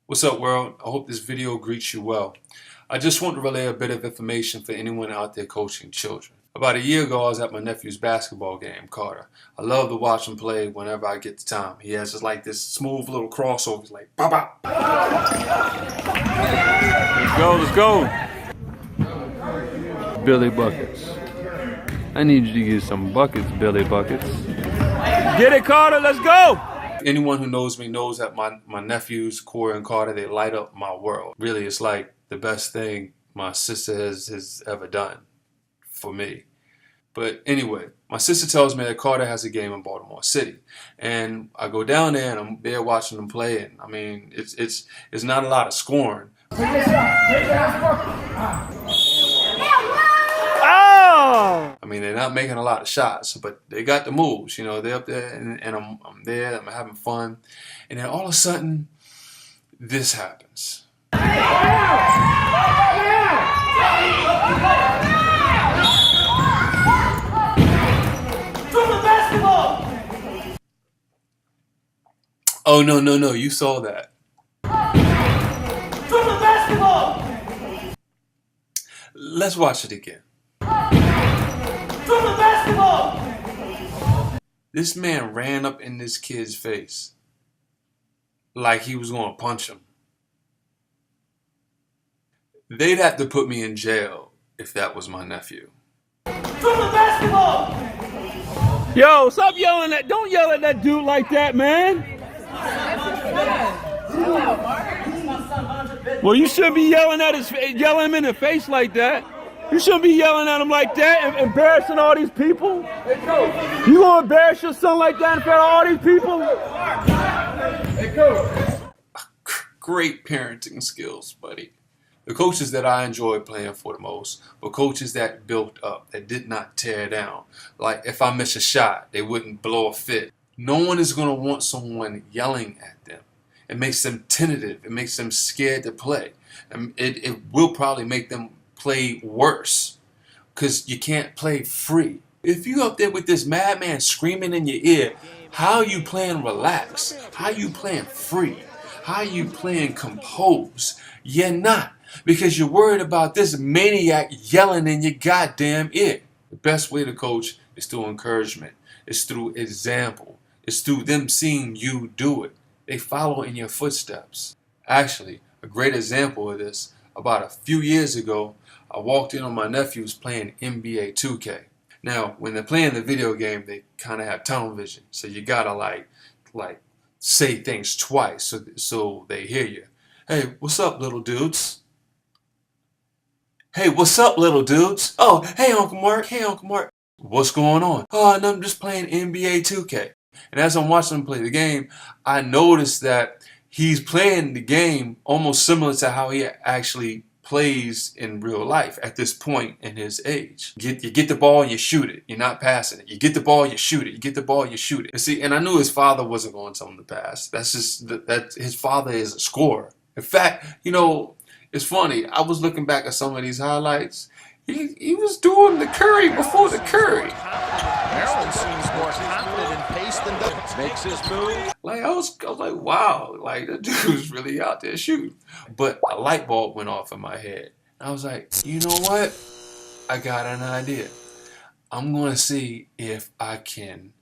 What's up, world? I hope this video greets you well. I just want to relay a bit of information for anyone out there coaching children. About a year ago, I was at my nephew's basketball game, Carter. I love to watch him play whenever I get the time. He has just like this smooth little crossover. He's like, bop, bop. Let's go. Billy Buckets. I need you to get some buckets, Billy Buckets. Get it, Carter, let's go! Anyone who knows me knows that my nephews, Corey and Carter, they light up my world. Really, it's like the best thing my sister has ever done for me. But anyway, my sister tells me that Carter has a game in Baltimore City. And I go down there and I'm there watching them play, and I mean, it's not a lot of scoring. I mean, they're not making a lot of shots, but they got the moves. You know, they're up there, and I'm there, I'm having fun. And then all of a sudden, this happens. Oh, no, you saw that. Let's watch it again. This man ran up in this kid's face like he was going to punch him. They'd have to put me in jail if that was my nephew. Yo, stop yelling at, don't yell at that dude like that, man. Well, you shouldn't be yelling him in the face like that. You shouldn't be yelling at him like that and embarrassing all these people. You gonna embarrass your son like that in front of all these people? Great parenting skills, buddy. The coaches that I enjoyed playing for the most were coaches that built up, that did not tear down. Like if I miss a shot, they wouldn't blow a fit. No one is going to want someone yelling at them. It makes them tentative. It makes them scared to play. It will probably make them play worse because you can't play free. If you up there with this madman screaming in your ear, how you playing relaxed? How you playing free? How you playing composed? You're not, because you're worried about this maniac yelling in your goddamn ear. The best way to coach is through encouragement. It's through example. It's through them seeing you do it. They follow in your footsteps. Actually, a great example of this, about a few years ago, I walked in on my nephews playing NBA 2K. Now, when they're playing the video game, they kind of have tunnel vision. So you gotta like say things twice so they hear you. Hey, what's up, little dudes? Hey, what's up, little dudes? Oh, hey, Uncle Marc. Hey, Uncle Marc. What's going on? Oh, no, I'm just playing NBA 2K. And as I'm watching him play the game, I noticed that he's playing the game almost similar to how he actually plays in real life at this point in his age. You get the ball, you shoot it. You're not passing it. You get the ball, you shoot it. You get the ball, you shoot it. And see, and I knew his father wasn't going to tell him to pass. That's just that his father is a scorer. In fact, you know, it's funny. I was looking back at some of these highlights. He was doing the Curry before the Curry. Maryland seems more confident in pace than Douglas. Makes his move. Like I was like, wow, like the dude's really out there shooting. But a light bulb went off in my head. I was like, you know what? I got an idea. I'm gonna see if I can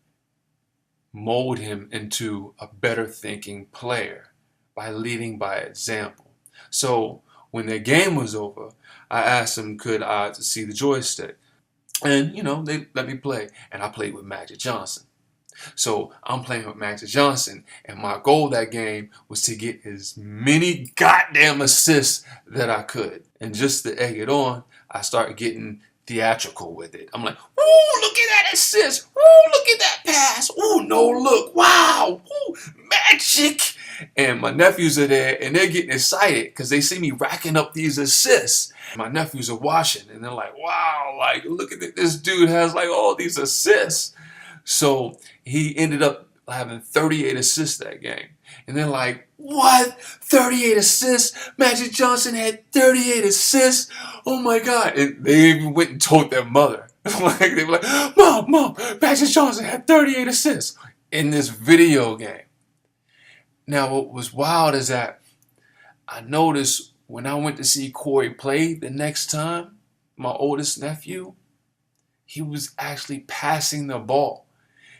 mold him into a better thinking player by leading by example. So when the game was over, I asked him, could I see the joystick? And, you know, they let me play. And I played with Magic Johnson. So I'm playing with Magic Johnson. And my goal that game was to get as many goddamn assists that I could. And just to egg it on, I started getting theatrical with it. I'm like, ooh, look at that assist. Ooh, look at that pass. Ooh, no look. Wow. Ooh, magic. And my nephews are there, and they're getting excited because they see me racking up these assists. My nephews are watching, and they're like, wow, like, look at this dude has like all these assists. So he ended up having 38 assists that game. And they're like, what? 38 assists? Magic Johnson had 38 assists? Oh my God. And they even went and told their mother. Like, they were like, Mom, Magic Johnson had 38 assists in this video game. Now, what was wild is that I noticed when I went to see Corey play the next time, my oldest nephew, he was actually passing the ball.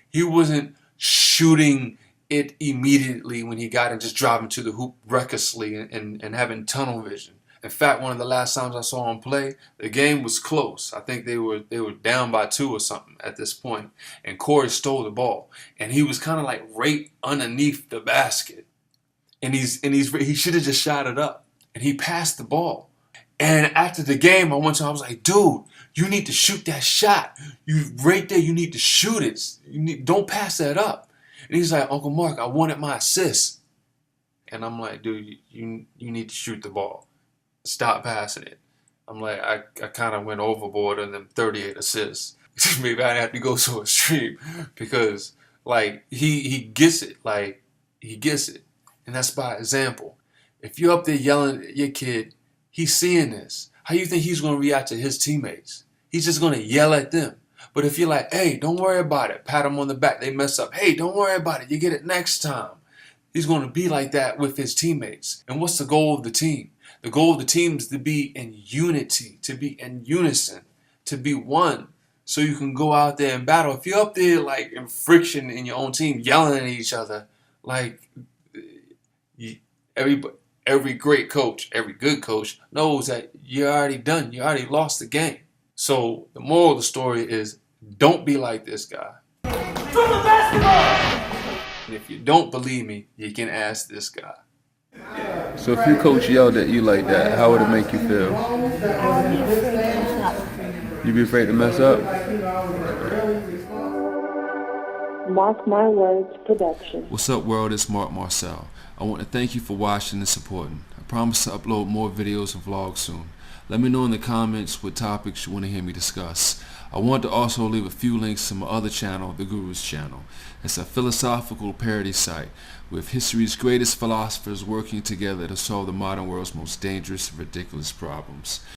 He wasn't shooting it immediately when he got it, just driving to the hoop recklessly and having tunnel vision. In fact, one of the last times I saw him play, the game was close. I think they were down by 2 or something at this point, and Corey stole the ball, and he was kind of like right underneath the basket, and he should have just shot it up, and he passed the ball. And after the game, I was like, dude, you need to shoot that shot. You right there, you need to shoot it. Don't pass that up. And he's like, Uncle Mark, I wanted my assist. And I'm like, dude, you need to shoot the ball. Stop passing it. I'm like, I kind of went overboard on them 38 assists. Maybe I have to go so extreme because like he gets it. Like he gets it. And that's by example. If you're up there yelling at your kid, he's seeing this. How do you think he's going to react to his teammates? He's just going to yell at them. But if you're like, hey, don't worry about it, pat him on the back, they mess up. Hey, don't worry about it, you get it next time. He's going to be like that with his teammates. And what's the goal of the team? The goal of the team is to be in unity, to be in unison, to be one, so you can go out there and battle. If you're up there like in friction in your own team, yelling at each other, like every great coach, every good coach knows that you're already done. You already lost the game. So the moral of the story is don't be like this guy. And if you don't believe me, you can ask this guy. So if your coach yelled at you like that, how would it make you feel? You'd be afraid to mess up? Mark My Words Production. What's up, world? It's Marc Marcel. I want to thank you for watching and supporting. I promise to upload more videos and vlogs soon. Let me know in the comments what topics you want to hear me discuss. I want to also leave a few links to my other channel, The Guru's Channel. It's a philosophical parody site with history's greatest philosophers working together to solve the modern world's most dangerous and ridiculous problems.